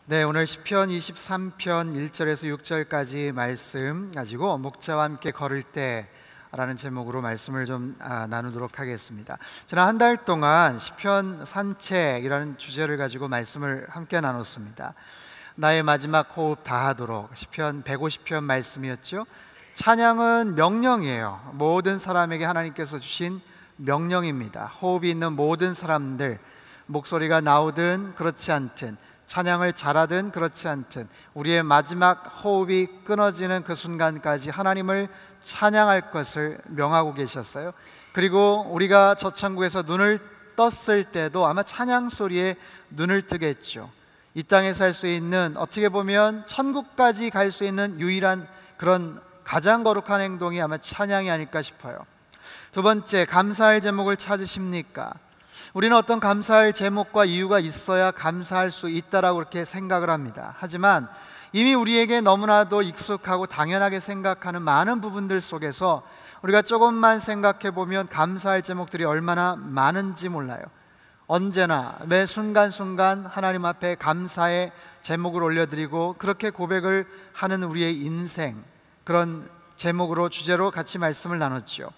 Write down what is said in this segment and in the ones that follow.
네, 오늘 시편 23편 1절에서 6절까지 말씀 가지고 목자와 함께 걸을 때라는 제목으로 말씀을 좀 나누도록 하겠습니다. 지난 한 달 동안 시편 산책이라는 주제를 가지고 말씀을 함께 나눴습니다. 나의 마지막 호흡 다하도록, 시편 150편 말씀이었죠. 찬양은 명령이에요. 모든 사람에게 하나님께서 주신 명령입니다. 호흡이 있는 모든 사람들, 목소리가 나오든 그렇지 않든, 찬양을 잘하든 그렇지 않든, 우리의 마지막 호흡이 끊어지는 그 순간까지 하나님을 찬양할 것을 명하고 계셨어요. 그리고 우리가 저 천국에서 눈을 떴을 때도 아마 찬양 소리에 눈을 뜨겠죠. 이 땅에서 할 수 있는, 어떻게 보면 천국까지 갈 수 있는 유일한 그런 가장 거룩한 행동이 아마 찬양이 아닐까 싶어요. 두 번째, 감사할 제목을 찾으십니까? 우리는 어떤 감사할 제목과 이유가 있어야 감사할 수 있다라고 그렇게 생각을 합니다. 하지만 이미 우리에게 너무나도 익숙하고 당연하게 생각하는 많은 부분들 속에서 우리가 조금만 생각해 보면 감사할 제목들이 얼마나 많은지 몰라요. 언제나 매 순간순간 하나님 앞에 감사의 제목을 올려드리고 그렇게 고백을 하는 우리의 인생, 그런 제목으로, 주제로 같이 말씀을 나눴죠.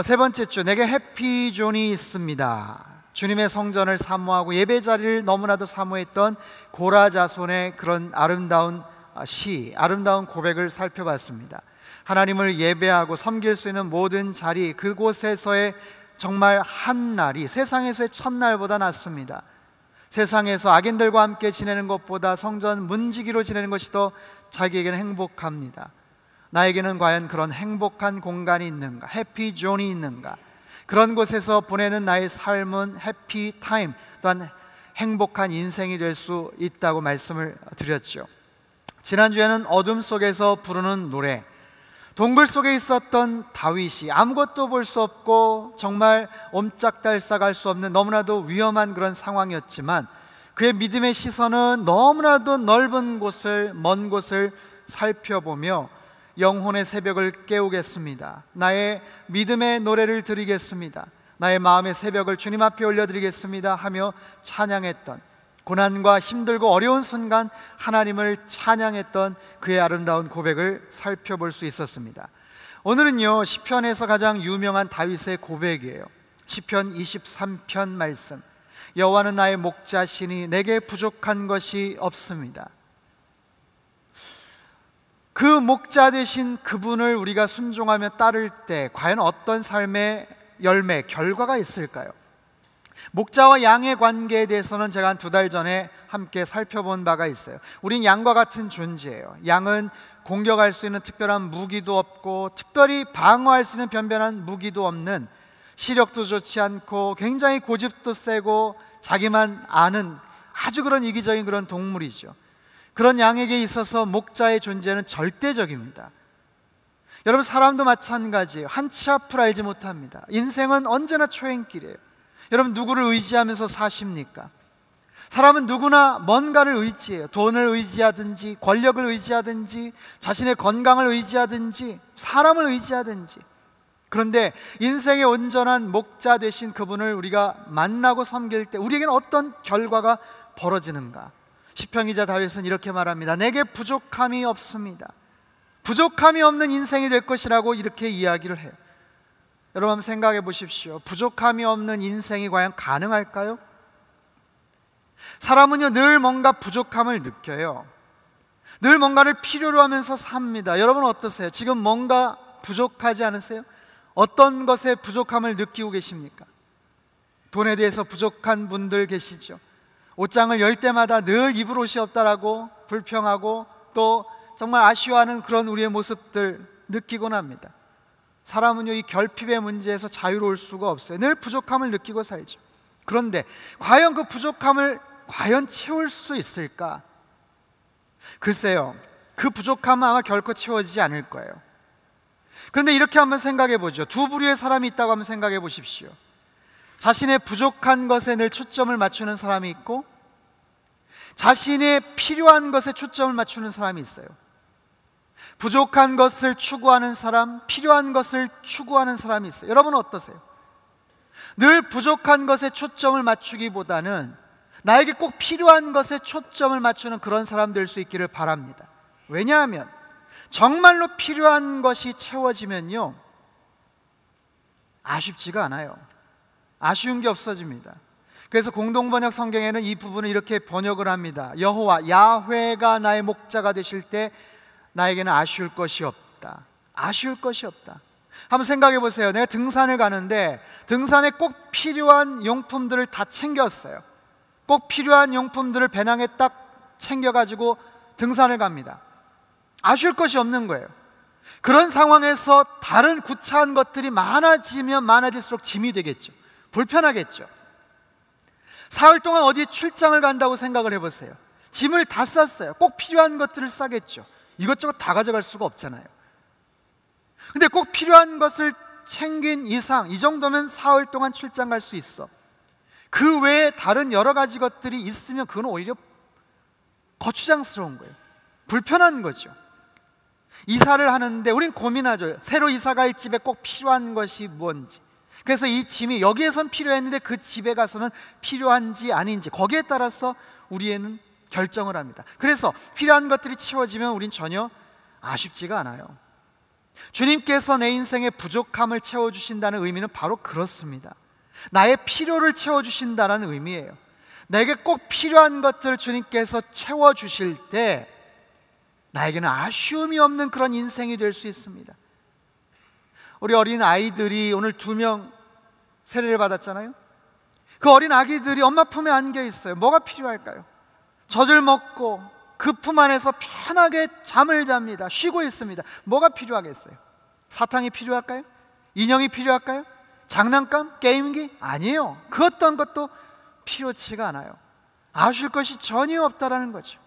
세 번째 주, 내게 해피존이 있습니다. 주님의 성전을 사모하고 예배 자리를 너무나도 사모했던 고라자손의 그런 아름다운 시, 아름다운 고백을 살펴봤습니다. 하나님을 예배하고 섬길 수 있는 모든 자리, 그곳에서의 정말 한 날이 세상에서의 첫날보다 낫습니다. 세상에서 악인들과 함께 지내는 것보다 성전 문지기로 지내는 것이 더 자기에게는 행복합니다. 나에게는 과연 그런 행복한 공간이 있는가? 해피존이 있는가? 그런 곳에서 보내는 나의 삶은 해피타임, 또한 행복한 인생이 될 수 있다고 말씀을 드렸죠. 지난주에는 어둠 속에서 부르는 노래, 동굴 속에 있었던 다윗이 아무것도 볼 수 없고 정말 옴짝달싹할 수 없는 너무나도 위험한 그런 상황이었지만 그의 믿음의 시선은 너무나도 넓은 곳을, 먼 곳을 살펴보며 영혼의 새벽을 깨우겠습니다. 나의 믿음의 노래를 드리겠습니다. 나의 마음의 새벽을 주님 앞에 올려드리겠습니다 하며 찬양했던, 고난과 힘들고 어려운 순간 하나님을 찬양했던 그의 아름다운 고백을 살펴볼 수 있었습니다. 오늘은요, 시편에서 가장 유명한 다윗의 고백이에요. 시편 23편 말씀, 여호와는 나의 목자시니 내게 부족한 것이 없습니다. 그 목자 되신 그분을 우리가 순종하며 따를 때 과연 어떤 삶의 열매, 결과가 있을까요? 목자와 양의 관계에 대해서는 제가 한 2달 전에 함께 살펴본 바가 있어요. 우린 양과 같은 존재예요. 양은 공격할 수 있는 특별한 무기도 없고 특별히 방어할 수 있는 변변한 무기도 없는, 시력도 좋지 않고 굉장히 고집도 세고 자기만 아는 아주 그런 이기적인 그런 동물이죠. 그런 양에게 있어서 목자의 존재는 절대적입니다. 여러분, 사람도 마찬가지예요. 한치 앞을 알지 못합니다. 인생은 언제나 초행길이에요. 여러분, 누구를 의지하면서 사십니까? 사람은 누구나 뭔가를 의지해요. 돈을 의지하든지, 권력을 의지하든지, 자신의 건강을 의지하든지, 사람을 의지하든지. 그런데 인생의 온전한 목자 되신 그분을 우리가 만나고 섬길 때 우리에게는 어떤 결과가 벌어지는가? 시편 기자 다윗은 이렇게 말합니다. 내게 부족함이 없습니다. 부족함이 없는 인생이 될 것이라고 이렇게 이야기를 해요. 여러분, 한번 생각해 보십시오. 부족함이 없는 인생이 과연 가능할까요? 사람은요, 늘 뭔가 부족함을 느껴요. 늘 뭔가를 필요로 하면서 삽니다. 여러분 어떠세요? 지금 뭔가 부족하지 않으세요? 어떤 것에 부족함을 느끼고 계십니까? 돈에 대해서 부족한 분들 계시죠? 옷장을 열 때마다 늘 입을 옷이 없다라고 불평하고 또 정말 아쉬워하는 그런 우리의 모습들 느끼곤 합니다. 사람은요, 이 결핍의 문제에서 자유로울 수가 없어요. 늘 부족함을 느끼고 살죠. 그런데 과연 그 부족함을 과연 채울 수 있을까? 글쎄요, 그 부족함은 아마 결코 채워지지 않을 거예요. 그런데 이렇게 한번 생각해 보죠. 두 부류의 사람이 있다고 한번 생각해 보십시오. 자신의 부족한 것에 늘 초점을 맞추는 사람이 있고 자신의 필요한 것에 초점을 맞추는 사람이 있어요. 부족한 것을 추구하는 사람, 필요한 것을 추구하는 사람이 있어요. 여러분은 어떠세요? 늘 부족한 것에 초점을 맞추기보다는 나에게 꼭 필요한 것에 초점을 맞추는 그런 사람 될 수 있기를 바랍니다. 왜냐하면 정말로 필요한 것이 채워지면요, 아쉽지가 않아요. 아쉬운 게 없어집니다. 그래서 공동번역 성경에는 이 부분을 이렇게 번역을 합니다. 여호와, 야훼가 나의 목자가 되실 때 나에게는 아쉬울 것이 없다. 아쉬울 것이 없다. 한번 생각해 보세요. 내가 등산을 가는데 등산에 꼭 필요한 용품들을 다 챙겼어요. 꼭 필요한 용품들을 배낭에 딱 챙겨가지고 등산을 갑니다. 아쉬울 것이 없는 거예요. 그런 상황에서 다른 구차한 것들이 많아지면 많아질수록 짐이 되겠죠. 불편하겠죠. 사흘 동안 어디에 출장을 간다고 생각을 해보세요. 짐을 다 쌌어요. 꼭 필요한 것들을 싸겠죠. 이것저것 다 가져갈 수가 없잖아요. 근데 꼭 필요한 것을 챙긴 이상, 이 정도면 사흘 동안 출장 갈 수 있어. 그 외에 다른 여러 가지 것들이 있으면 그건 오히려 거추장스러운 거예요. 불편한 거죠. 이사를 하는데 우린 고민하죠. 새로 이사 갈 집에 꼭 필요한 것이 뭔지. 그래서 이 짐이 여기에선 필요했는데 그 집에 가서는 필요한지 아닌지, 거기에 따라서 우리는 결정을 합니다. 그래서 필요한 것들이 채워지면 우린 전혀 아쉽지가 않아요. 주님께서 내 인생의 부족함을 채워주신다는 의미는 바로 그렇습니다. 나의 필요를 채워주신다는 의미예요. 내게 꼭 필요한 것들을 주님께서 채워주실 때 나에게는 아쉬움이 없는 그런 인생이 될 수 있습니다. 우리 어린 아이들이 오늘 2명 세례를 받았잖아요. 그 어린 아기들이 엄마 품에 안겨 있어요. 뭐가 필요할까요? 젖을 먹고 그 품 안에서 편하게 잠을 잡니다. 쉬고 있습니다. 뭐가 필요하겠어요? 사탕이 필요할까요? 인형이 필요할까요? 장난감? 게임기? 아니에요. 그 어떤 것도 필요치가 않아요. 아쉬울 것이 전혀 없다라는 거죠.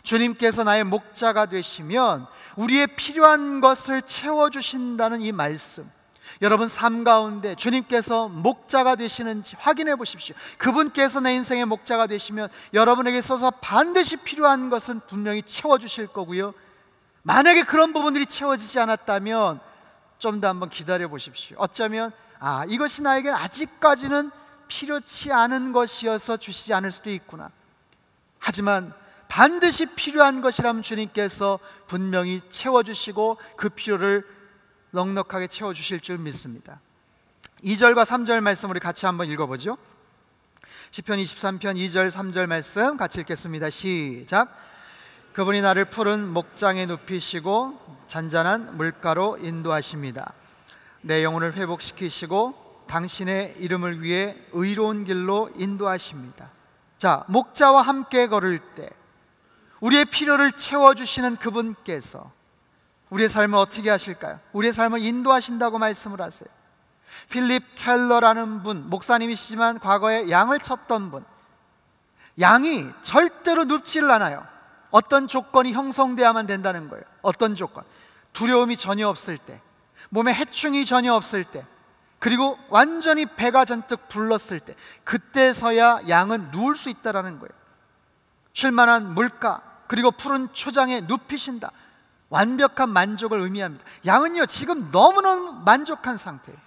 주님께서 나의 목자가 되시면 우리의 필요한 것을 채워주신다는 이 말씀, 여러분 삶 가운데 주님께서 목자가 되시는지 확인해 보십시오. 그분께서 내 인생의 목자가 되시면 여러분에게 있어서 반드시 필요한 것은 분명히 채워주실 거고요, 만약에 그런 부분들이 채워지지 않았다면 좀 더 한번 기다려 보십시오. 어쩌면 이것이 나에게 아직까지는 필요치 않은 것이어서 주시지 않을 수도 있구나. 하지만 반드시 필요한 것이라면 주님께서 분명히 채워주시고 그 필요를 넉넉하게 채워주실 줄 믿습니다. 2절과 3절 말씀 우리 같이 한번 읽어보죠. 시편 23편 2절 3절 말씀 같이 읽겠습니다. 시작. 그분이 나를 푸른 목장에 눕히시고 잔잔한 물가로 인도하십니다. 내 영혼을 회복시키시고 당신의 이름을 위해 의로운 길로 인도하십니다. 자, 목자와 함께 걸을 때 우리의 필요를 채워주시는 그분께서 우리의 삶을 어떻게 하실까요? 우리의 삶을 인도하신다고 말씀을 하세요. 필립 켈러라는 분, 목사님이시지만 과거에 양을 쳤던 분, 양이 절대로 눕지를 않아요. 어떤 조건이 형성돼야만 된다는 거예요. 어떤 조건? 두려움이 전혀 없을 때, 몸에 해충이 전혀 없을 때, 그리고 완전히 배가 잔뜩 불렀을 때, 그때서야 양은 누울 수 있다는 거예요. 쉴만한 물가, 그리고 푸른 초장에 눕히신다. 완벽한 만족을 의미합니다. 양은요 지금 너무너무 만족한 상태예요.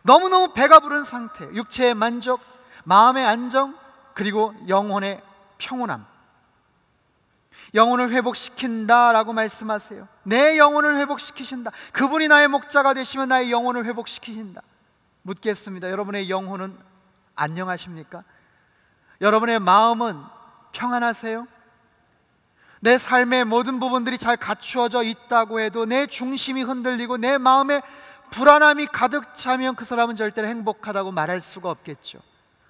너무너무 배가 부른 상태예요. 육체의 만족, 마음의 안정, 그리고 영혼의 평온함. 영혼을 회복시킨다라고 말씀하세요. 내 영혼을 회복시키신다. 그분이 나의 목자가 되시면 나의 영혼을 회복시키신다. 묻겠습니다. 여러분의 영혼은 안녕하십니까? 여러분의 마음은 평안하세요? 내 삶의 모든 부분들이 잘 갖추어져 있다고 해도 내 중심이 흔들리고 내 마음에 불안함이 가득 차면 그 사람은 절대로 행복하다고 말할 수가 없겠죠.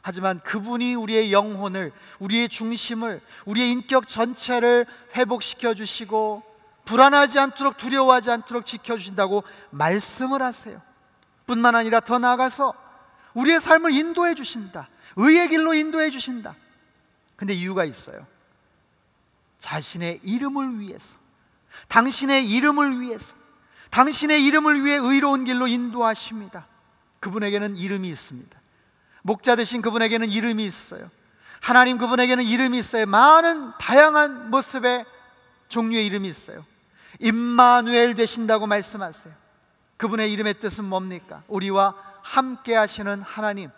하지만 그분이 우리의 영혼을, 우리의 중심을, 우리의 인격 전체를 회복시켜 주시고 불안하지 않도록, 두려워하지 않도록 지켜주신다고 말씀을 하세요. 뿐만 아니라 더 나아가서 우리의 삶을 인도해 주신다. 의의 길로 인도해 주신다. 근데 이유가 있어요. 자신의 이름을 위해서, 당신의 이름을 위해서, 당신의 이름을 위해 의로운 길로 인도하십니다. 그분에게는 이름이 있습니다. 목자 되신 그분에게는 이름이 있어요. 하나님 그분에게는 이름이 있어요. 많은 다양한 모습의 종류의 이름이 있어요. 임마누엘 되신다고 말씀하세요. 그분의 이름의 뜻은 뭡니까? 우리와 함께 하시는 하나님.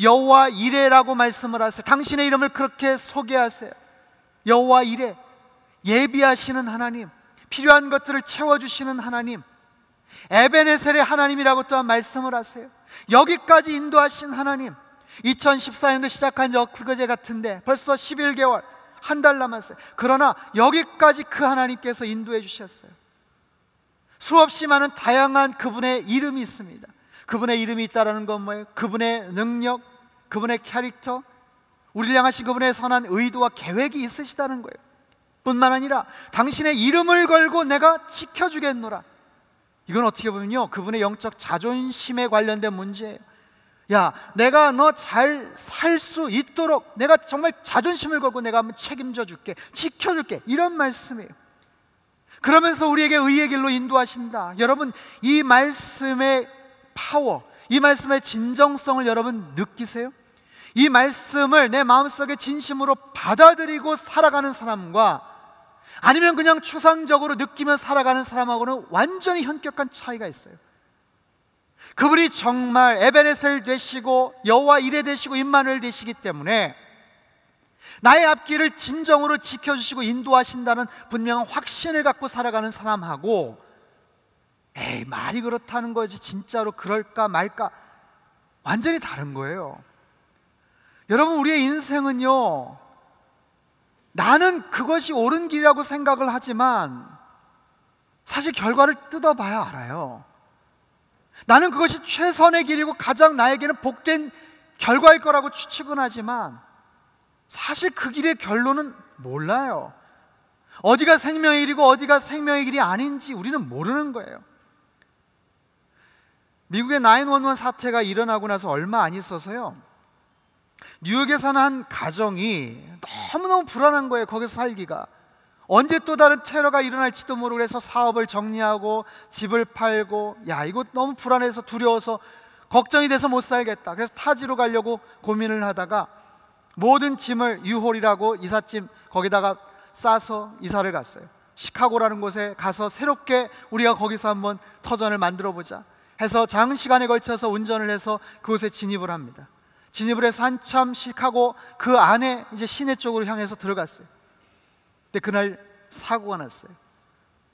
여호와 이레라고 말씀을 하세요. 당신의 이름을 그렇게 소개하세요. 여호와 이레, 예비하시는 하나님, 필요한 것들을 채워주시는 하나님, 에베네셀의 하나님이라고 또한 말씀을 하세요. 여기까지 인도하신 하나님, 2014년도 시작한 지 엊그제 같은데 벌써 11개월, 한 달 남았어요. 그러나 여기까지 그 하나님께서 인도해 주셨어요. 수없이 많은 다양한 그분의 이름이 있습니다. 그분의 이름이 있다는 건 뭐예요? 그분의 능력, 그분의 캐릭터, 우리를 향하신 그분의 선한 의도와 계획이 있으시다는 거예요. 뿐만 아니라 당신의 이름을 걸고 내가 지켜주겠노라. 이건 어떻게 보면요, 그분의 영적 자존심에 관련된 문제예요. 야, 내가 너 잘 살 수 있도록 내가 정말 자존심을 걸고 내가 한번 책임져 줄게, 지켜줄게, 이런 말씀이에요. 그러면서 우리에게 의의 길로 인도하신다. 여러분, 이 말씀의 파워, 이 말씀의 진정성을 여러분 느끼세요? 이 말씀을 내 마음속에 진심으로 받아들이고 살아가는 사람과 아니면 그냥 추상적으로 느끼며 살아가는 사람하고는 완전히 현격한 차이가 있어요. 그분이 정말 에베네셀 되시고 여호와 이레 되시고 임마누엘 되시기 때문에 나의 앞길을 진정으로 지켜주시고 인도하신다는 분명한 확신을 갖고 살아가는 사람하고, 에이, 말이 그렇다는 거지 진짜로 그럴까 말까, 완전히 다른 거예요. 여러분, 우리의 인생은요, 나는 그것이 옳은 길이라고 생각을 하지만 사실 결과를 뜯어봐야 알아요. 나는 그것이 최선의 길이고 가장 나에게는 복된 결과일 거라고 추측은 하지만 사실 그 길의 결론은 몰라요. 어디가 생명의 길이고 어디가 생명의 길이 아닌지 우리는 모르는 거예요. 미국의 911 사태가 일어나고 나서 얼마 안 있어서요, 뉴욕에 사는 한 가정이 너무너무 불안한 거예요. 거기서 살기가. 언제 또 다른 테러가 일어날지도 모르고 그래서 사업을 정리하고 집을 팔고, 야, 이거 너무 불안해서 두려워서 걱정이 돼서 못 살겠다. 그래서 타지로 가려고 고민을 하다가 모든 짐을 유홀이라고 이삿짐 거기다가 싸서 이사를 갔어요. 시카고라는 곳에 가서 새롭게 우리가 거기서 한번 터전을 만들어 보자 해서 장시간에 걸쳐서 운전을 해서 그곳에 진입을 합니다. 진입을 해서 한참 시카고 그 안에 이제 시내 쪽으로 향해서 들어갔어요. 근데 그날 사고가 났어요.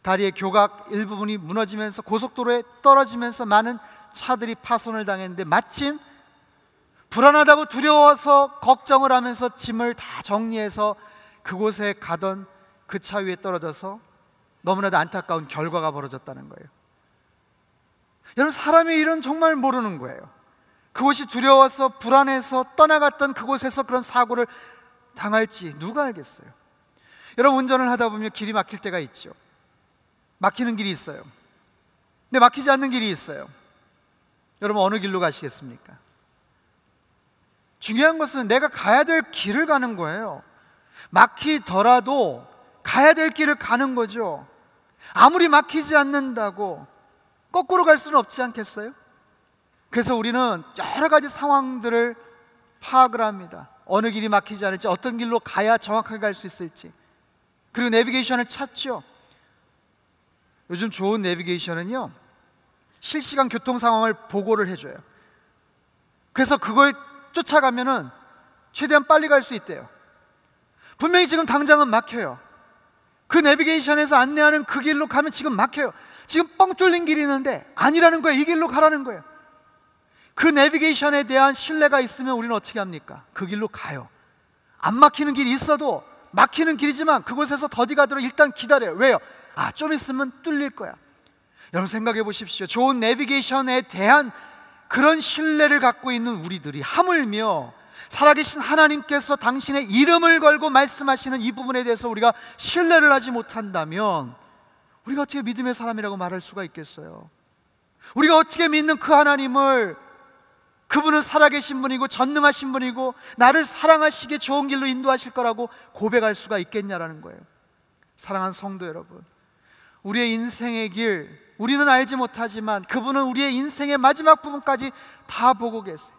다리의 교각 일부분이 무너지면서 고속도로에 떨어지면서 많은 차들이 파손을 당했는데, 마침 불안하다고 두려워서 걱정을 하면서 짐을 다 정리해서 그곳에 가던 그 차 위에 떨어져서 너무나도 안타까운 결과가 벌어졌다는 거예요. 여러분, 사람의 일은 정말 모르는 거예요. 그곳이 두려워서 불안해서 떠나갔던 그곳에서 그런 사고를 당할지 누가 알겠어요? 여러분, 운전을 하다 보면 길이 막힐 때가 있죠. 막히는 길이 있어요. 근데 막히지 않는 길이 있어요. 여러분, 어느 길로 가시겠습니까? 중요한 것은 내가 가야 될 길을 가는 거예요. 막히더라도 가야 될 길을 가는 거죠. 아무리 막히지 않는다고 거꾸로 갈 수는 없지 않겠어요? 그래서 우리는 여러 가지 상황들을 파악을 합니다. 어느 길이 막히지 않을지, 어떤 길로 가야 정확하게 갈 수 있을지. 그리고 내비게이션을 찾죠. 요즘 좋은 내비게이션은요, 실시간 교통 상황을 보고를 해줘요. 그래서 그걸 쫓아가면은 최대한 빨리 갈 수 있대요. 분명히 지금 당장은 막혀요. 그 내비게이션에서 안내하는 그 길로 가면 지금 막혀요. 지금 뻥 뚫린 길이 있는데 아니라는 거예요. 이 길로 가라는 거예요. 그 내비게이션에 대한 신뢰가 있으면 우리는 어떻게 합니까? 그 길로 가요. 안 막히는 길이 있어도 막히는 길이지만 그곳에서 더디 가도록 일단 기다려요. 왜요? 아, 좀 있으면 뚫릴 거야. 여러분, 생각해 보십시오. 좋은 내비게이션에 대한 그런 신뢰를 갖고 있는 우리들이 하물며 살아계신 하나님께서 당신의 이름을 걸고 말씀하시는 이 부분에 대해서 우리가 신뢰를 하지 못한다면 우리가 어떻게 믿음의 사람이라고 말할 수가 있겠어요? 우리가 어떻게 믿는 그 하나님을, 그분은 살아계신 분이고 전능하신 분이고 나를 사랑하시기에 좋은 길로 인도하실 거라고 고백할 수가 있겠냐라는 거예요. 사랑하는 성도 여러분, 우리의 인생의 길 우리는 알지 못하지만 그분은 우리의 인생의 마지막 부분까지 다 보고 계세요.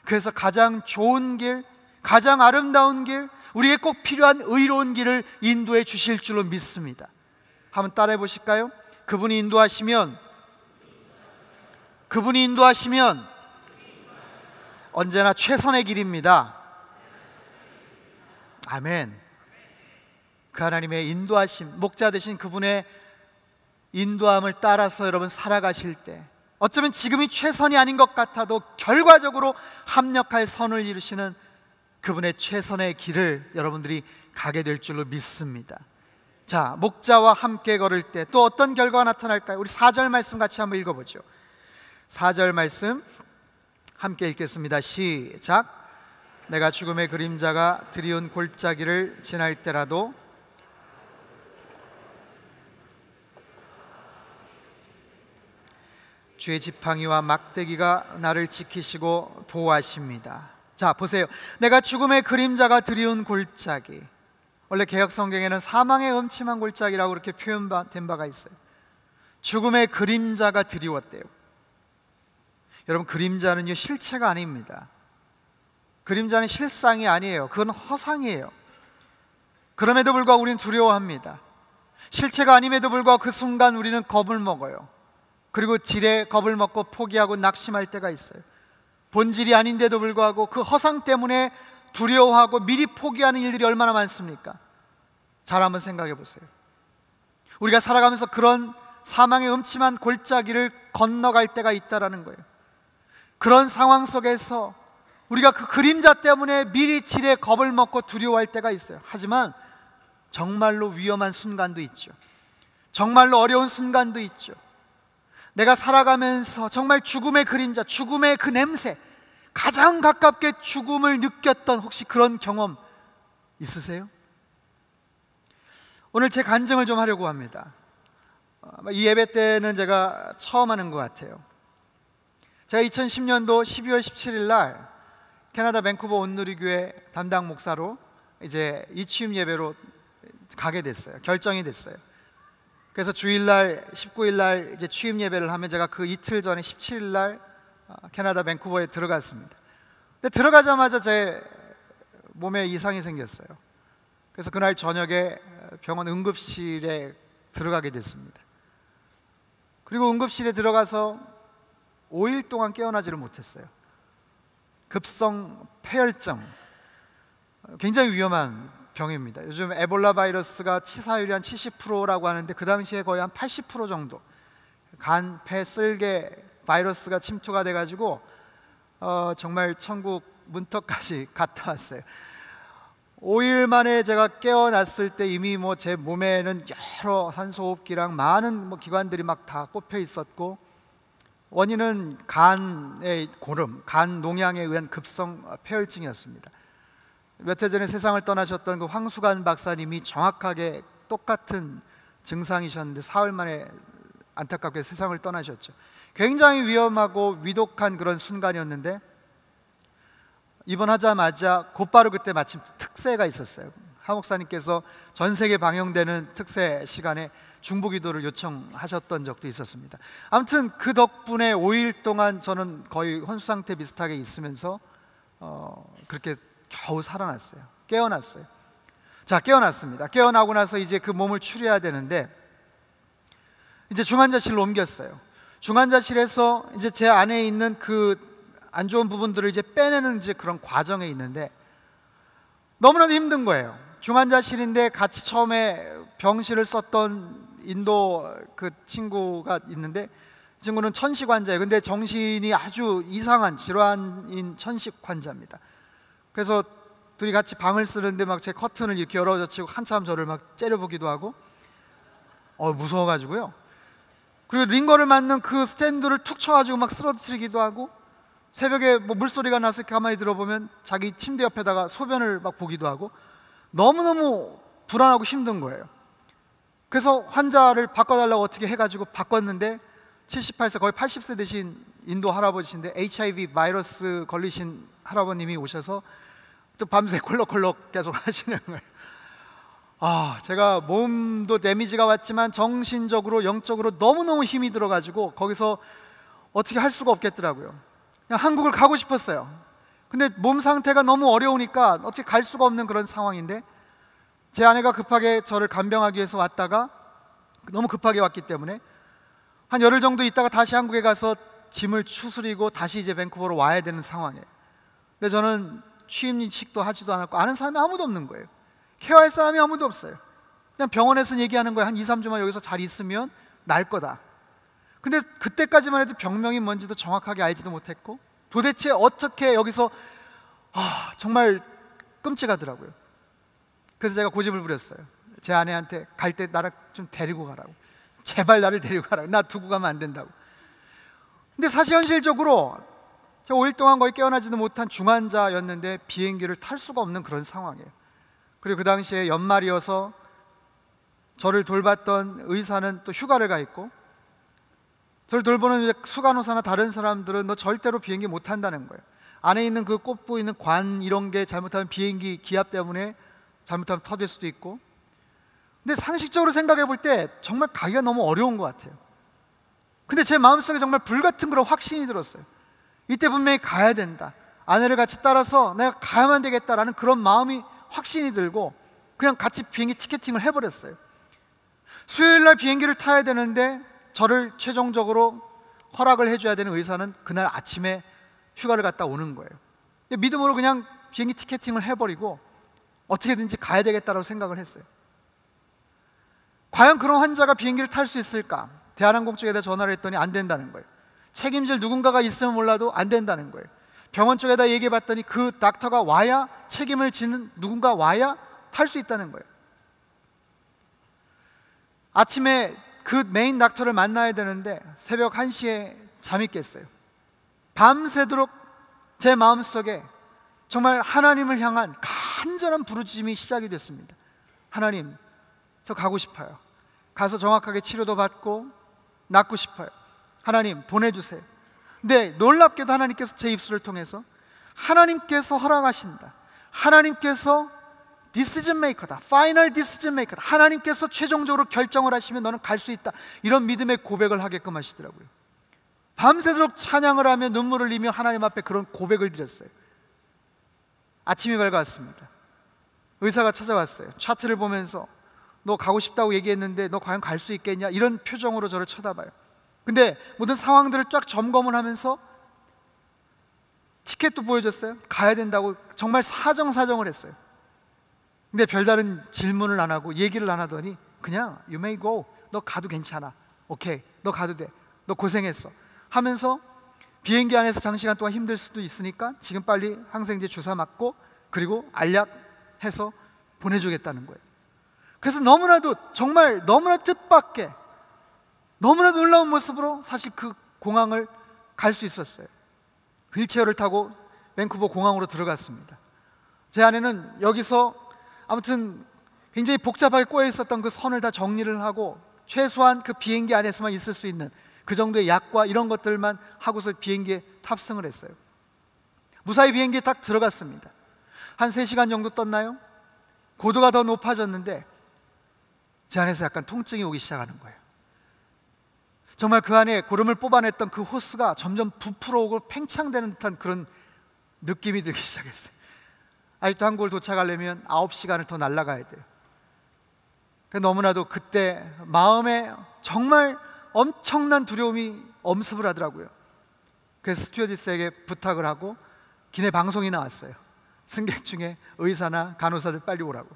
그래서 가장 좋은 길, 가장 아름다운 길, 우리에게 꼭 필요한 의로운 길을 인도해 주실 줄로 믿습니다. 한번 따라해 보실까요? 그분이 인도하시면 언제나 최선의 길입니다. 아멘. 그 하나님의 인도하심, 목자 되신 그분의 인도함을 따라서 여러분 살아가실 때 어쩌면 지금이 최선이 아닌 것 같아도 결과적으로 합력할 선을 이루시는 그분의 최선의 길을 여러분들이 가게 될 줄로 믿습니다. 자, 목자와 함께 걸을 때 또 어떤 결과가 나타날까요? 우리 4절 말씀 같이 한번 읽어보죠. 4절 말씀 함께 읽겠습니다. 시작. 내가 죽음의 그림자가 드리운 골짜기를 지날 때라도 주의 지팡이와 막대기가 나를 지키시고 보호하십니다. 자, 보세요. 내가 죽음의 그림자가 드리운 골짜기. 원래 개역 성경에는 사망의 음침한 골짜기라고 그렇게 표현된 바가 있어요. 죽음의 그림자가 드리웠대요. 여러분, 그림자는요 실체가 아닙니다. 그림자는 실상이 아니에요. 그건 허상이에요. 그럼에도 불구하고 우리는 두려워합니다. 실체가 아님에도 불구하고 그 순간 우리는 겁을 먹어요. 그리고 질에 겁을 먹고 포기하고 낙심할 때가 있어요. 본질이 아닌데도 불구하고 그 허상 때문에 두려워하고 미리 포기하는 일들이 얼마나 많습니까? 잘 한번 생각해 보세요. 우리가 살아가면서 그런 사망의 음침한 골짜기를 건너갈 때가 있다라는 거예요. 그런 상황 속에서 우리가 그 그림자 때문에 미리 질에 겁을 먹고 두려워할 때가 있어요. 하지만 정말로 위험한 순간도 있죠. 정말로 어려운 순간도 있죠. 내가 살아가면서 정말 죽음의 그림자, 죽음의 그 냄새, 가장 가깝게 죽음을 느꼈던 혹시 그런 경험 있으세요? 오늘 제 간증을 좀 하려고 합니다. 이 예배 때는 제가 처음 하는 것 같아요. 제가 2010년도 12월 17일 날 캐나다 밴쿠버 온누리교회 담당 목사로 이제 이취임 예배로 가게 됐어요. 결정이 됐어요. 그래서 주일날 19일날 이제 취임 예배를 하면 제가 그 이틀 전에 17일날 캐나다 밴쿠버에 들어갔습니다. 근데 들어가자마자 제 몸에 이상이 생겼어요. 그래서 그날 저녁에 병원 응급실에 들어가게 됐습니다. 그리고 응급실에 들어가서 5일 동안 깨어나지를 못했어요. 급성 폐혈증, 굉장히 위험한 병입니다. 요즘 에볼라 바이러스가 치사율이 한 70%라고 하는데 그 당시에 거의 한 80% 정도 간, 폐, 쓸개 바이러스가 침투가 돼가지고 정말 천국 문턱까지 갔다 왔어요. 5일 만에 제가 깨어났을 때 이미 뭐 제 몸에는 여러 산소호흡기랑 많은 기관들이 막 다 꼽혀 있었고, 원인은 간의 고름, 간 농양에 의한 급성 폐혈증이었습니다. 몇 해 전에 세상을 떠나셨던 그 황수관 박사님이 정확하게 똑같은 증상이셨는데 사흘 만에 안타깝게 세상을 떠나셨죠. 굉장히 위험하고 위독한 그런 순간이었는데 입원하자마자 곧바로 그때 마침 특세가 있었어요. 하 목사님께서 전 세계 방영되는 특세 시간에 중보기도를 요청하셨던 적도 있었습니다. 아무튼 그 덕분에 5일 동안 저는 거의 혼수 상태 비슷하게 있으면서 그렇게 겨우 살아났어요. 깨어났어요. 자, 깨어났습니다. 깨어나고 나서 이제 그 몸을 추려야 되는데 이제 중환자실로 옮겼어요. 중환자실에서 이제 제 안에 있는 그 안 좋은 부분들을 이제 빼내는 이제 그런 과정에 있는데 너무나도 힘든 거예요. 중환자실인데 같이 처음에 병실을 썼던 인도 그 친구가 있는데 이 친구는 천식 환자예요. 근데 정신이 아주 이상한 질환인 천식 환자입니다. 그래서 둘이 같이 방을 쓰는데 막 제 커튼을 이렇게 열어젖히고 한참 저를 막 째려보기도 하고 무서워가지고요. 그리고 링거를 맞는 그 스탠드를 툭 쳐가지고 막 쓰러뜨리기도 하고, 새벽에 뭐 물소리가 나서 가만히 들어보면 자기 침대 옆에다가 소변을 막 보기도 하고, 너무너무 불안하고 힘든 거예요. 그래서 환자를 바꿔달라고 어떻게 해가지고 바꿨는데 78세 거의 80세 되신 인도 할아버지신데 HIV 바이러스 걸리신 할아버님이 오셔서 또 밤새 콜록콜록 계속 하시는 거예요. 제가 몸도 데미지가 왔지만 정신적으로 영적으로 너무너무 힘이 들어가지고 거기서 어떻게 할 수가 없겠더라고요. 그냥 한국을 가고 싶었어요. 근데 몸 상태가 너무 어려우니까 어떻게 갈 수가 없는 그런 상황인데 제 아내가 급하게 저를 간병하기 위해서 왔다가 너무 급하게 왔기 때문에 한 열흘 정도 있다가 다시 한국에 가서 짐을 추스리고 다시 이제 밴쿠버로 와야 되는 상황이에요. 근데 저는 취임식도 하지도 않았고 아는 사람이 아무도 없는 거예요. 케어할 사람이 아무도 없어요. 그냥 병원에서 얘기하는 거예요. 한 2, 3주만 여기서 잘 있으면 날 거다. 근데 그때까지만 해도 병명이 뭔지도 정확하게 알지도 못했고 도대체 어떻게 여기서 정말 끔찍하더라고요. 그래서 제가 고집을 부렸어요. 제 아내한테 갈 때 나를 좀 데리고 가라고. 제발 나를 데리고 가라고. 나 두고 가면 안 된다고. 근데 사실 현실적으로 제가 5일 동안 거의 깨어나지도 못한 중환자였는데 비행기를 탈 수가 없는 그런 상황이에요. 그리고 그 당시에 연말이어서 저를 돌봤던 의사는 또 휴가를 가 있고 저를 돌보는 수간호사나 다른 사람들은 너 절대로 비행기 못 탄다는 거예요. 안에 있는 그 꼽고 있는 관 이런 게 잘못하면 비행기 기압 때문에 잘못하면 터질 수도 있고. 근데 상식적으로 생각해 볼 때 정말 가기가 너무 어려운 것 같아요. 근데 제 마음속에 정말 불같은 그런 확신이 들었어요. 이때 분명히 가야 된다. 아내를 같이 따라서 내가 가야만 되겠다라는 그런 마음이 확신이 들고 그냥 같이 비행기 티켓팅을 해버렸어요. 수요일날 비행기를 타야 되는데 저를 최종적으로 허락을 해줘야 되는 의사는 그날 아침에 휴가를 갔다 오는 거예요. 믿음으로 그냥 비행기 티켓팅을 해버리고 어떻게든지 가야 되겠다라고 생각을 했어요. 과연 그런 환자가 비행기를 탈 수 있을까? 대한항공 쪽에다 전화를 했더니 안 된다는 거예요. 책임질 누군가가 있으면 몰라도 안 된다는 거예요. 병원 쪽에다 얘기해 봤더니 그 닥터가 와야, 책임을 지는 누군가 와야 탈 수 있다는 거예요. 아침에 그 메인 닥터를 만나야 되는데 새벽 1시에 잠이 깼어요. 밤새도록 제 마음속에 정말 하나님을 향한 간절한 부르짖음이 시작이 됐습니다. 하나님, 저 가고 싶어요. 가서 정확하게 치료도 받고 낫고 싶어요. 하나님, 보내주세요. 근데 놀랍게도 하나님께서 제 입술을 통해서 하나님께서 허락하신다. 하나님께서 decision maker다. final decision maker다. 하나님께서 최종적으로 결정을 하시면 너는 갈 수 있다. 이런 믿음의 고백을 하게끔 하시더라고요. 밤새도록 찬양을 하며 눈물을 흘리며 하나님 앞에 그런 고백을 드렸어요. 아침이 밝아왔습니다. 의사가 찾아왔어요. 차트를 보면서 너 가고 싶다고 얘기했는데 너 과연 갈 수 있겠냐? 이런 표정으로 저를 쳐다봐요. 근데 모든 상황들을 쫙 점검을 하면서 티켓도 보여줬어요. 가야 된다고 정말 사정사정을 했어요. 근데 별다른 질문을 안 하고 얘기를 안 하더니 그냥 You may go. 너 가도 괜찮아. 오케이. 너 가도 돼. 너 고생했어. 하면서 비행기 안에서 장시간 동안 힘들 수도 있으니까 지금 빨리 항생제 주사 맞고 그리고 알약해서 보내주겠다는 거예요. 그래서 너무나도 정말 너무나 뜻밖의 너무나 놀라운 모습으로 사실 그 공항을 갈 수 있었어요. 휠체어를 타고 밴쿠버 공항으로 들어갔습니다. 제 아내는 여기서 아무튼 굉장히 복잡하게 꼬여 있었던 그 선을 다 정리를 하고 최소한 그 비행기 안에서만 있을 수 있는 그 정도의 약과 이런 것들만 하고서 비행기에 탑승을 했어요. 무사히 비행기에 딱 들어갔습니다. 한 3시간 정도 떴나요? 고도가 더 높아졌는데 제 안에서 약간 통증이 오기 시작하는 거예요. 정말 그 안에 고름을 뽑아냈던 그 호스가 점점 부풀어 오고 팽창되는 듯한 그런 느낌이 들기 시작했어요. 아직도 한국을 도착하려면 9시간을 더 날아가야 돼요. 너무나도 그때 마음에 정말 엄청난 두려움이 엄습을 하더라고요. 그래서 스튜어디스에게 부탁을 하고 기내 방송이 나왔어요. 승객 중에 의사나 간호사들 빨리 오라고.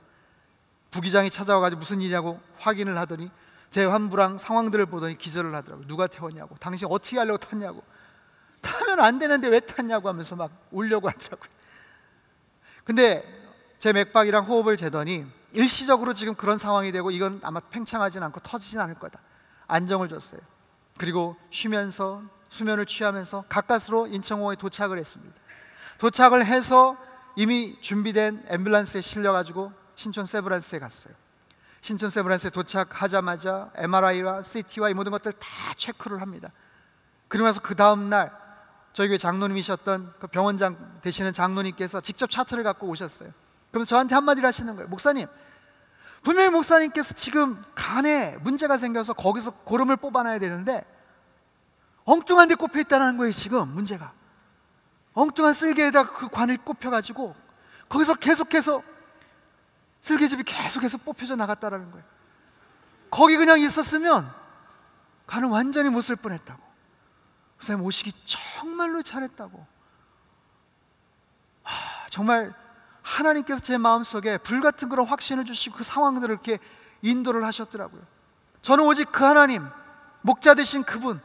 부기장이 찾아와가지고 무슨 일이냐고 확인을 하더니 제 환부랑 상황들을 보더니 기절을 하더라고요. 누가 태웠냐고. 당신 어떻게 하려고 탔냐고. 타면 안 되는데 왜 탔냐고 하면서 막 울려고 하더라고요. 근데 제 맥박이랑 호흡을 재더니 일시적으로 지금 그런 상황이 되고 이건 아마 팽창하진 않고 터지진 않을 거다. 안정을 줬어요. 그리고 쉬면서 수면을 취하면서 가까스로 인천공항에 도착을 했습니다. 도착을 해서 이미 준비된 앰뷸런스에 실려가지고 신촌 세브란스에 갔어요. 신촌 세브란스에 도착하자마자 MRI와 CT와 이 모든 것들 다 체크를 합니다. 그리고 나서 그 다음날 저희 교회 장로님이셨던 그 병원장 되시는 장로님께서 직접 차트를 갖고 오셨어요. 그래서 저한테 한마디를 하시는 거예요. 목사님, 분명히 목사님께서 지금 간에 문제가 생겨서 거기서 고름을 뽑아놔야 되는데 엉뚱한 데 꼽혀 있다는 거예요. 지금 문제가 엉뚱한 쓸개에다 그 관을 꼽혀가지고 거기서 계속해서 쓸개즙이 계속해서 뽑혀져 나갔다라는 거예요. 거기 그냥 있었으면 간은 완전히 못 쓸 뻔했다고. 목사님 오시기 정말로 잘했다고. 정말 하나님께서 제 마음속에 불같은 그런 확신을 주시고 그 상황들을 이렇게 인도를 하셨더라고요. 저는 오직 그 하나님, 목자 되신 그분,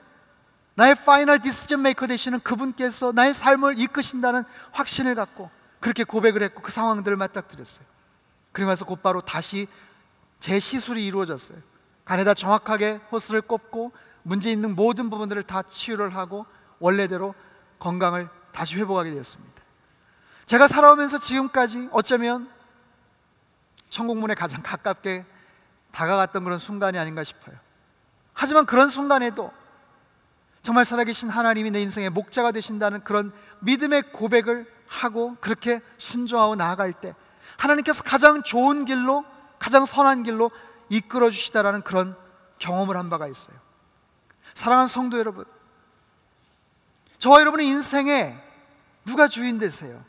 나의 파이널 디시전 메이커 되시는 그분께서 나의 삶을 이끄신다는 확신을 갖고 그렇게 고백을 했고 그 상황들을 맞닥뜨렸어요. 그리고 나서 곧바로 다시 재시술이 이루어졌어요. 간에다 정확하게 호스를 꼽고 문제 있는 모든 부분들을 다 치유를 하고 원래대로 건강을 다시 회복하게 되었습니다. 제가 살아오면서 지금까지 어쩌면 천국문에 가장 가깝게 다가갔던 그런 순간이 아닌가 싶어요. 하지만 그런 순간에도 정말 살아계신 하나님이 내 인생의 목자가 되신다는 그런 믿음의 고백을 하고 그렇게 순종하고 나아갈 때 하나님께서 가장 좋은 길로, 가장 선한 길로 이끌어 주시다라는 그런 경험을 한 바가 있어요. 사랑하는 성도 여러분, 저와 여러분의 인생에 누가 주인 되세요?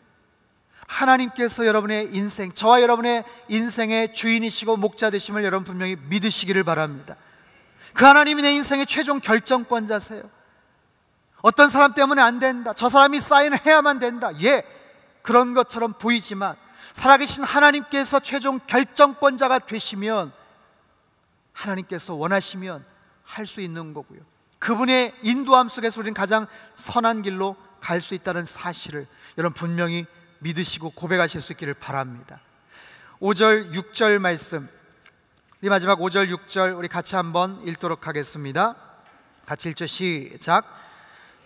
하나님께서 여러분의 인생, 저와 여러분의 인생의 주인이시고 목자 되심을 여러분 분명히 믿으시기를 바랍니다. 그 하나님이 내 인생의 최종 결정권자세요. 어떤 사람 때문에 안 된다, 저 사람이 사인을 해야만 된다, 예, 그런 것처럼 보이지만 살아계신 하나님께서 최종 결정권자가 되시면 하나님께서 원하시면 할 수 있는 거고요. 그분의 인도함 속에서 우리는 가장 선한 길로 갈 수 있다는 사실을 여러분 분명히 믿으시고 고백하실 수 있기를 바랍니다. 5절 6절 말씀, 이 마지막 5절 6절 우리 같이 한번 읽도록 하겠습니다. 같이 읽죠. 시작.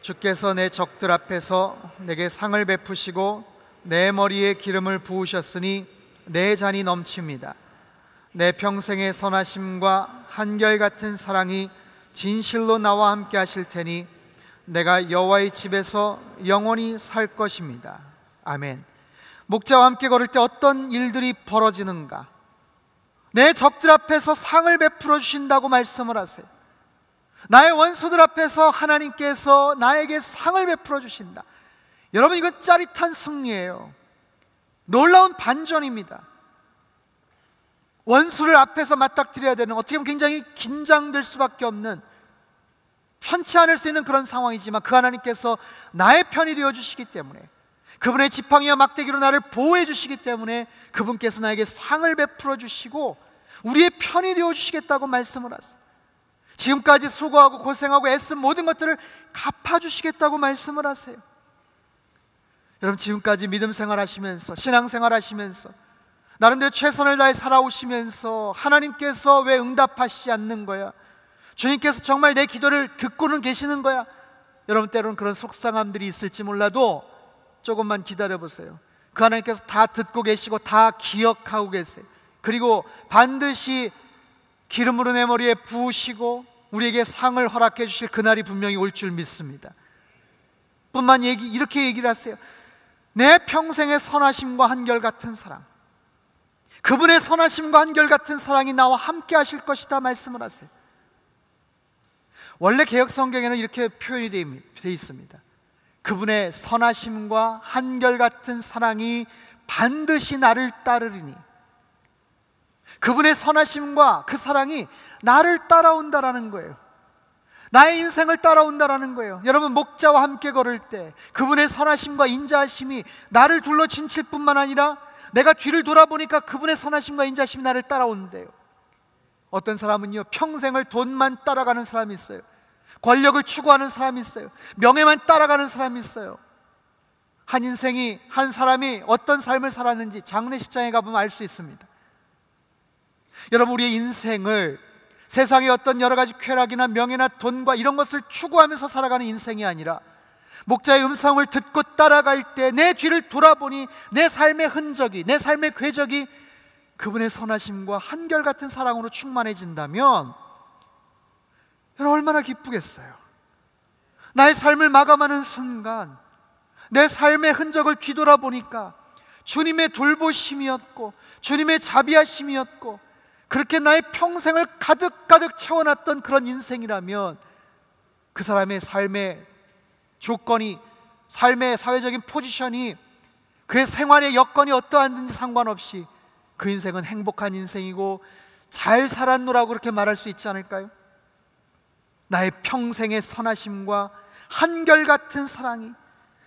주께서 내 적들 앞에서 내게 상을 베푸시고 내 머리에 기름을 부으셨으니 내 잔이 넘칩니다. 내 평생의 선하심과 한결같은 사랑이 진실로 나와 함께 하실 테니 내가 여호와의 집에서 영원히 살 것입니다. 아멘. 목자와 함께 걸을 때 어떤 일들이 벌어지는가? 내 적들 앞에서 상을 베풀어 주신다고 말씀을 하세요. 나의 원수들 앞에서 하나님께서 나에게 상을 베풀어 주신다. 여러분, 이건 짜릿한 승리예요. 놀라운 반전입니다. 원수를 앞에서 맞닥뜨려야 되는, 어떻게 보면 굉장히 긴장될 수밖에 없는, 편치 않을 수 있는 그런 상황이지만 그 하나님께서 나의 편이 되어 주시기 때문에, 그분의 지팡이와 막대기로 나를 보호해 주시기 때문에 그분께서 나에게 상을 베풀어 주시고 우리의 편이 되어 주시겠다고 말씀을 하세요. 지금까지 수고하고 고생하고 애쓴 모든 것들을 갚아주시겠다고 말씀을 하세요. 여러분, 지금까지 믿음 생활하시면서, 신앙생활 하시면서 나름대로 최선을 다해 살아오시면서 하나님께서 왜 응답하시지 않는 거야? 주님께서 정말 내 기도를 듣고는 계시는 거야? 여러분, 때로는 그런 속상함들이 있을지 몰라도 조금만 기다려보세요. 그 하나님께서 다 듣고 계시고 다 기억하고 계세요. 그리고 반드시 기름으로 내 머리에 부으시고 우리에게 상을 허락해 주실 그날이 분명히 올 줄 믿습니다. 뿐만 이렇게 얘기를 하세요. 내 평생의 선하심과 한결같은 사랑, 그분의 선하심과 한결같은 사랑이 나와 함께 하실 것이다 말씀을 하세요. 원래 개역 성경에는 이렇게 표현이 되어 있습니다. 그분의 선하심과 한결같은 사랑이 반드시 나를 따르리니, 그분의 선하심과 그 사랑이 나를 따라온다라는 거예요. 나의 인생을 따라온다라는 거예요. 여러분, 목자와 함께 걸을 때 그분의 선하심과 인자하심이 나를 둘러 진칠 뿐만 아니라 내가 뒤를 돌아보니까 그분의 선하심과 인자하심이 나를 따라온대요. 어떤 사람은요, 평생을 돈만 따라가는 사람이 있어요. 권력을 추구하는 사람이 있어요. 명예만 따라가는 사람이 있어요. 한 인생이, 한 사람이 어떤 삶을 살았는지 장례식장에 가보면 알 수 있습니다. 여러분, 우리의 인생을 세상의 어떤 여러 가지 쾌락이나 명예나 돈과 이런 것을 추구하면서 살아가는 인생이 아니라 목자의 음성을 듣고 따라갈 때 내 뒤를 돌아보니 내 삶의 흔적이, 내 삶의 궤적이 그분의 선하심과 한결같은 사랑으로 충만해진다면 여러분, 얼마나 기쁘겠어요. 나의 삶을 마감하는 순간 내 삶의 흔적을 뒤돌아보니까 주님의 돌보심이었고 주님의 자비하심이었고 그렇게 나의 평생을 가득가득 채워놨던 그런 인생이라면 그 사람의 삶의 조건이, 삶의 사회적인 포지션이, 그의 생활의 여건이 어떠한지 상관없이 그 인생은 행복한 인생이고 잘 살았노라고 그렇게 말할 수 있지 않을까요? 나의 평생의 선하심과 한결같은 사랑이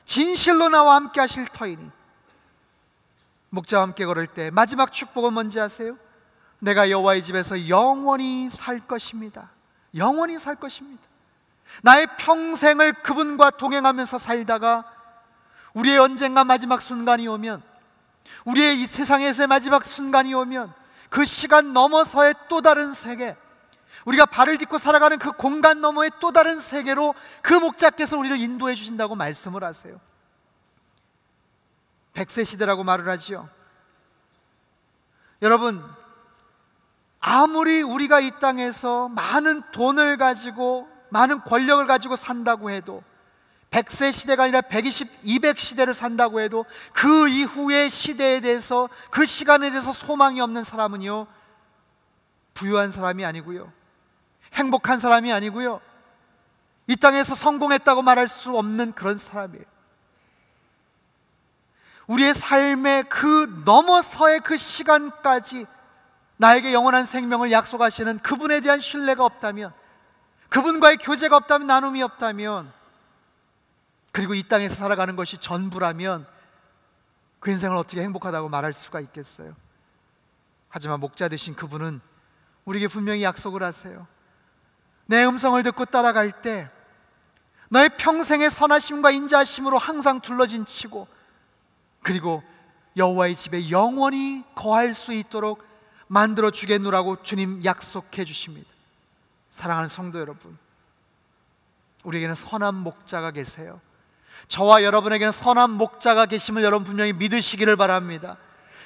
진실로 나와 함께 하실 터이니 목자와 함께 걸을 때 마지막 축복은 뭔지 아세요? 내가 여호와의 집에서 영원히 살 것입니다. 영원히 살 것입니다. 나의 평생을 그분과 동행하면서 살다가 우리의 언젠가 마지막 순간이 오면, 우리의 이 세상에서의 마지막 순간이 오면, 그 시간 넘어서의 또 다른 세계, 우리가 발을 딛고 살아가는 그 공간 너머의 또 다른 세계로 그 목자께서 우리를 인도해 주신다고 말씀을 하세요. 100세 시대라고 말을 하지요. 여러분, 아무리 우리가 이 땅에서 많은 돈을 가지고 많은 권력을 가지고 산다고 해도, 100세 시대가 아니라 120, 200시대를 산다고 해도 그 이후의 시대에 대해서, 그 시간에 대해서 소망이 없는 사람은요, 부유한 사람이 아니고요, 행복한 사람이 아니고요, 이 땅에서 성공했다고 말할 수 없는 그런 사람이에요. 우리의 삶의 그 넘어서의 그 시간까지 나에게 영원한 생명을 약속하시는 그분에 대한 신뢰가 없다면, 그분과의 교제가 없다면, 나눔이 없다면, 그리고 이 땅에서 살아가는 것이 전부라면 그 인생을 어떻게 행복하다고 말할 수가 있겠어요? 하지만 목자 되신 그분은 우리에게 분명히 약속을 하세요. 내 음성을 듣고 따라갈 때 너의 평생의 선하심과 인자하심으로 항상 둘러진 치고, 그리고 여호와의 집에 영원히 거할 수 있도록 만들어 주겠노라고 주님 약속해 주십니다. 사랑하는 성도 여러분, 우리에게는 선한 목자가 계세요. 저와 여러분에게는 선한 목자가 계심을 여러분 분명히 믿으시기를 바랍니다.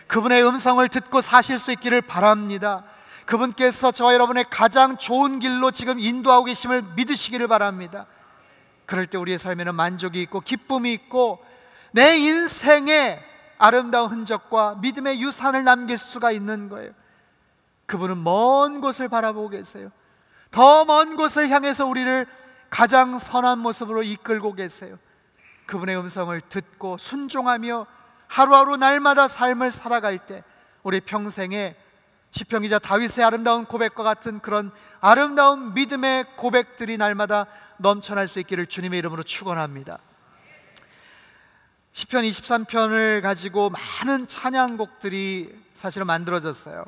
그분의 음성을 듣고 사실 수 있기를 바랍니다. 그분께서 저와 여러분의 가장 좋은 길로 지금 인도하고 계심을 믿으시기를 바랍니다. 그럴 때 우리의 삶에는 만족이 있고 기쁨이 있고 내 인생에 아름다운 흔적과 믿음의 유산을 남길 수가 있는 거예요. 그분은 먼 곳을 바라보고 계세요. 더 먼 곳을 향해서 우리를 가장 선한 모습으로 이끌고 계세요. 그분의 음성을 듣고 순종하며 하루하루 날마다 삶을 살아갈 때 우리 평생에 시편 기자 다윗의 아름다운 고백과 같은 그런 아름다운 믿음의 고백들이 날마다 넘쳐날 수 있기를 주님의 이름으로 축원합니다. 시편 23편을 가지고 많은 찬양곡들이 사실은 만들어졌어요.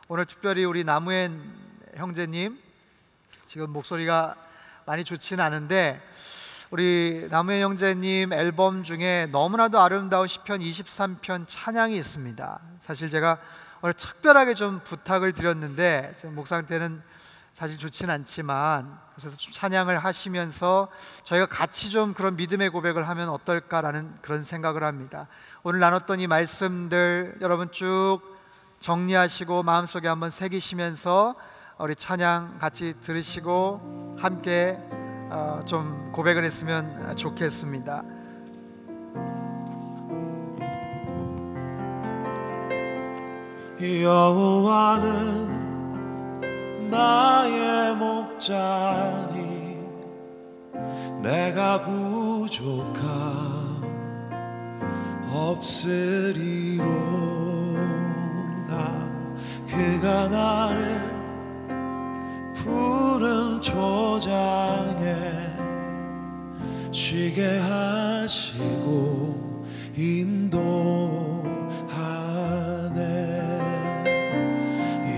오늘 특별히 우리 나무엔 형제님, 지금 목소리가 많이 좋지는 않은데 우리 나무엔 형제님 앨범 중에 너무나도 아름다운 시편 23편 찬양이 있습니다. 사실 제가 오늘 특별하게 좀 부탁을 드렸는데 목 상태는 사실 좋지는 않지만, 그래서 좀 찬양을 하시면서 저희가 같이 좀 그런 믿음의 고백을 하면 어떨까라는 그런 생각을 합니다. 오늘 나눴던 이 말씀들 여러분 쭉 정리하시고 마음속에 한번 새기시면서 우리 찬양 같이 들으시고 함께 좀 고백을 했으면 좋겠습니다. 여호와는 나의 목자니 내가 부족함 없으리로다. 그가 나를 푸른 초장에 쉬게 하시고 인도하네.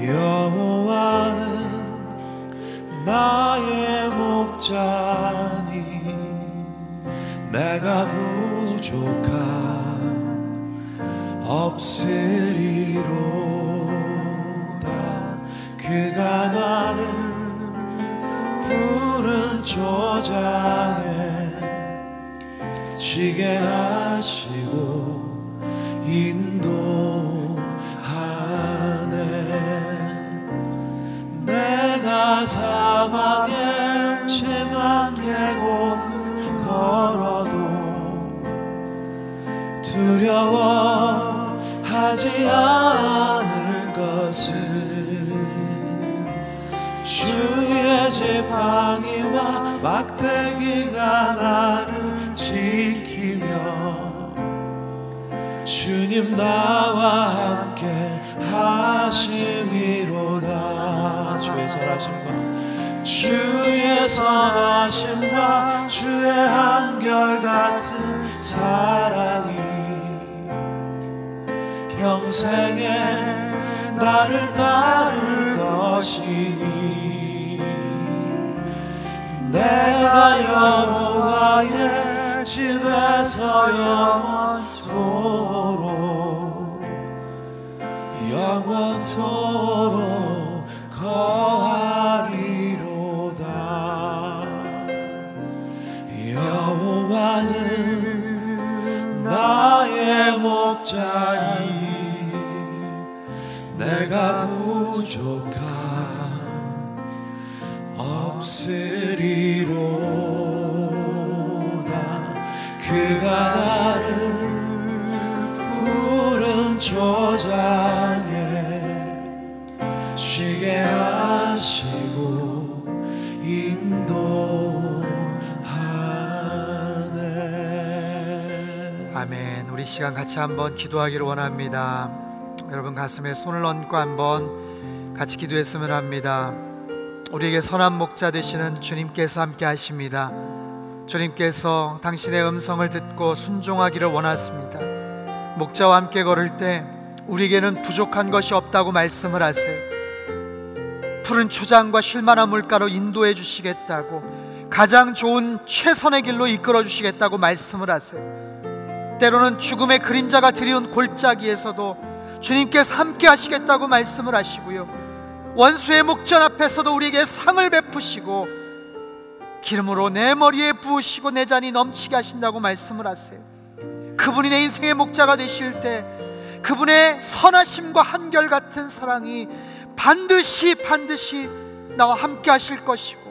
여호와는 나의 목자니 내가 부족함 없으리로다. 그가 나를 푸른 초장에 쉬게 하시고 인도하네. 내가 사막의 침한 계곡을 걸어도 두려워하지 않을 것을 주의 지팡이와 막대기가 나를 지키며 주님 나와 함께 하심이로다. 주의 선하심과 주의 한결같은 사랑이 평생에 나를 따를 것이니 내가 여호와의 집에서 영원토록 거하리로다. 여호와는 나의 목자니 내가 부족함 없으리로다. 그가 나를 푸른 초장에 쉬게 하시고 인도하네. 아멘. 우리 시간 같이 한번 기도하기를 원합니다. 여러분 가슴에 손을 얹고 한번 같이 기도했으면 합니다. 우리에게 선한 목자 되시는 주님께서 함께 하십니다. 주님께서 당신의 음성을 듣고 순종하기를 원하십니다. 목자와 함께 걸을 때 우리에게는 부족한 것이 없다고 말씀을 하세요. 푸른 초장과 쉴만한 물가로 인도해 주시겠다고, 가장 좋은 최선의 길로 이끌어 주시겠다고 말씀을 하세요. 때로는 죽음의 그림자가 드리운 골짜기에서도 주님께서 함께 하시겠다고 말씀을 하시고요, 원수의 목전 앞에서도 우리에게 상을 베푸시고 기름으로 내 머리에 부으시고 내 잔이 넘치게 하신다고 말씀을 하세요. 그분이 내 인생의 목자가 되실 때 그분의 선하심과 한결같은 사랑이 반드시 나와 함께 하실 것이고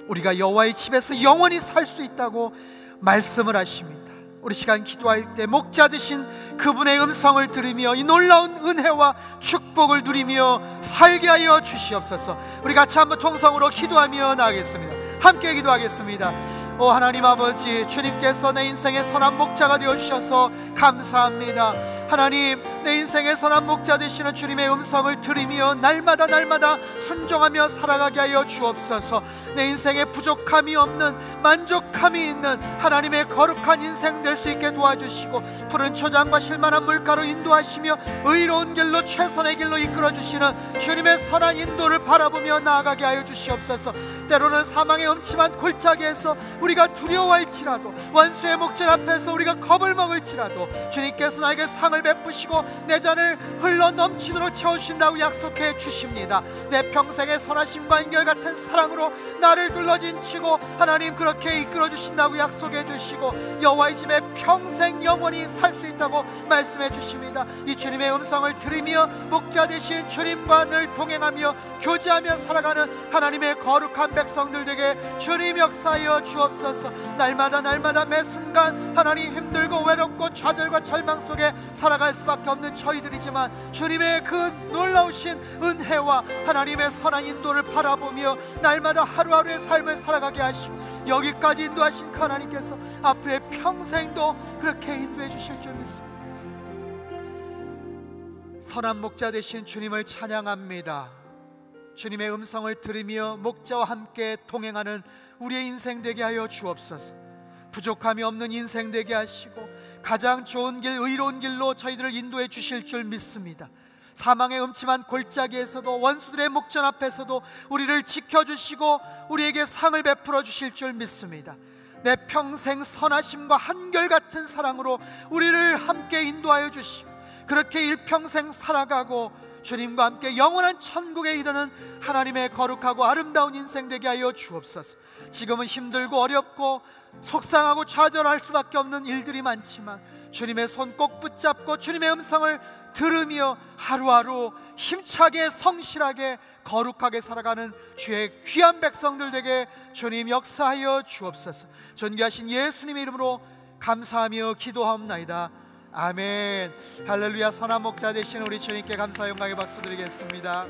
우리가 여호와의 집에서 영원히 살 수 있다고 말씀을 하십니다. 우리 시간 기도할 때 목자 되신 그분의 음성을 들으며 이 놀라운 은혜와 축복을 누리며 살게 하여 주시옵소서. 우리 같이 한번 통성으로 기도하며 나가겠습니다. 함께 기도하겠습니다. 오 하나님 아버지, 주님께서 내 인생의 선한 목자가 되어주셔서 감사합니다. 하나님, 내 인생의 선한 목자 되시는 주님의 음성을 들으며 날마다 순종하며 살아가게 하여 주옵소서. 내 인생에 부족함이 없는, 만족함이 있는 하나님의 거룩한 인생 될 수 있게 도와주시고 푸른 초장과 쉴만한 물가로 인도하시며 의로운 길로, 최선의 길로 이끌어주시는 주님의 선한 인도를 바라보며 나아가게 하여 주시옵소서. 때로는 사망의 음침한 골짜기에서 우리가 두려워할지라도, 원수의 목전 앞에서 우리가 겁을 먹을지라도 주님께서 나에게 상을 베푸시고 내 잔을 흘러 넘치도록 채우신다고 약속해 주십니다. 내 평생의 선하심과 한결같은 사랑으로 나를 둘러진치고 하나님 그렇게 이끌어 주신다고 약속해 주시고 여호와의 집에 평생 영원히 살 수 있다고 말씀해 주십니다. 이 주님의 음성을 들으며 목자 되신 주님과 늘 동행하며 교제하며 살아가는 하나님의 거룩한 백성들 되게 주님 역사하여 주옵소서. 날마다 매 순간 하나님 힘들고 외롭고 좌절과 절망 속에 살아갈 수밖에 없는 저희들이지만 주님의 그 놀라우신 은혜와 하나님의 선한 인도를 바라보며 날마다 하루하루의 삶을 살아가게 하시고 여기까지 인도하신 그 하나님께서 앞으로의 평생도 그렇게 인도해 주실 줄 믿습니다. 선한 목자 되신 주님을 찬양합니다. 주님의 음성을 들으며 목자와 함께 동행하는 우리의 인생 되게 하여 주옵소서. 부족함이 없는 인생 되게 하시고 가장 좋은 길, 의로운 길로 저희들을 인도해 주실 줄 믿습니다. 사망의 음침한 골짜기에서도, 원수들의 목전 앞에서도 우리를 지켜주시고 우리에게 상을 베풀어 주실 줄 믿습니다. 내 평생 선하심과 한결같은 사랑으로 우리를 함께 인도하여 주시고 그렇게 일평생 살아가고 주님과 함께 영원한 천국에 이르는 하나님의 거룩하고 아름다운 인생 되게 하여 주옵소서. 지금은 힘들고 어렵고 속상하고 좌절할 수밖에 없는 일들이 많지만 주님의 손 꼭 붙잡고 주님의 음성을 들으며 하루하루 힘차게 성실하게 거룩하게 살아가는 주의 귀한 백성들 되게 주님 역사하여 주옵소서. 존귀하신 예수님의 이름으로 감사하며 기도하옵나이다. 아멘. 할렐루야. 선한 목자 되신 우리 주님께 감사 영광의 박수 드리겠습니다.